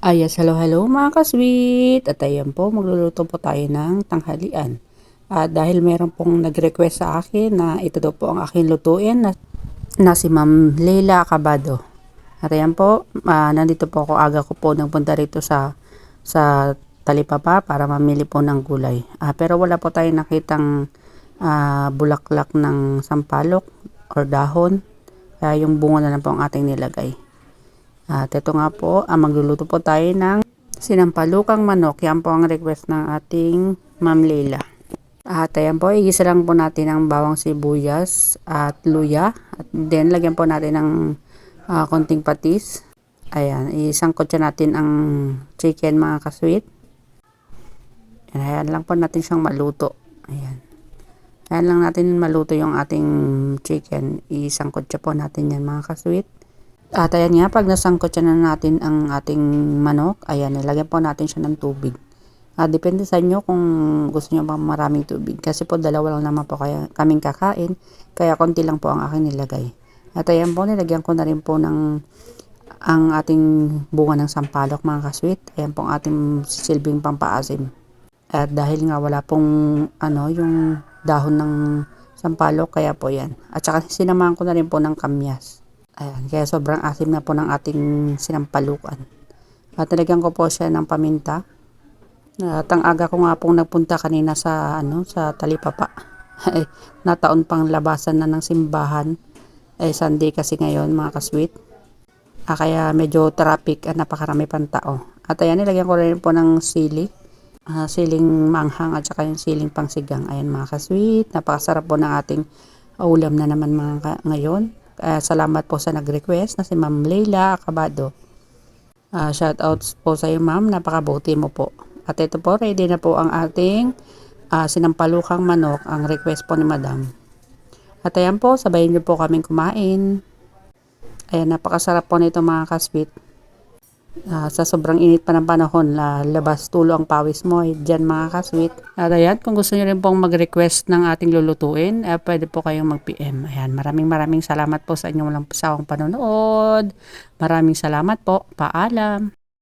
Hello, hello mga kasweet! At ayan po, magluluto po tayo ng tanghalian. At dahil meron pong nag-request sa akin na ito daw po ang aking lutuin na si Ma'am Leila Acabado. At ayan po, nandito po ako, aga ko po nagpunta rito sa Talipapa para mamili po ng gulay. Pero wala po tayong nakitang bulaklak ng sampalok or dahon. Kaya yung bunga na lang po ang ating nilagay. At ito nga po, magluluto po tayo ng sinampalukang manok. Yan po ang request ng ating Ma'am Leila. At ayan po, igisa lang po natin ang bawang sibuyas at luya. At then, lagyan po natin ng konting patis. Ayan, isangkot siya natin ang chicken mga kasweet. Ayan lang po natin siyang maluto. Ayan. Ayan lang natin maluto yung ating chicken. Isangkot siya po natin yan mga kasweet. At ayan nga, pag nasangkot siya na natin ang ating manok, ayan, nilagyan po natin siya ng tubig. Depende sa inyo kung gusto nyo pa maraming tubig. Kasi po dalawa lang naman po kaming kakain, kaya konti lang po ang aking nilagay. At ayan po, nilagyan ko na rin po ng ang ating bunga ng sampalok mga kasweet. Ayan po ang ating silbing pampaasim. At dahil nga wala pong yung dahon ng sampalok, kaya po yan. At saka sinamahan ko na rin po ng kamyas. Ayan, kaya sobrang asim na po ng ating sinampalukan. At nilagyan ko po siya ng paminta. At ang aga ko nga pong nagpunta kanina sa Talipapa. Nataon pang labasan na ng simbahan. Sunday kasi ngayon mga kasweet. Kaya medyo traffic at napakarami pang tao. At ayan, nilagyan ko rin po ng sili. Siling manghang at saka yung siling pangsigang. Ayan mga kasweet. Napakasarap po ng ating ulam na naman ngayon. Salamat po sa nag-request na si Ma'am Leila Acabado. Shout out po sa iyo ma'am, napakabuti mo po. At ito po, ready na po ang ating sinampalukang manok, ang request po ni Madam. At ayan po, sabayin niyo po kaming kumain. Ayan, napakasarap po nito mga kasweet. Sa sobrang init pa ng panahon, labas tulo ang pawis mo dyan mga kasweet. At ayan, kung gusto niyo rin pong mag-request ng ating lulutuin, pwede po kayong mag-PM. Ayan, maraming salamat po sa inyong walang pasawang panonood. Maraming salamat po. Paalam.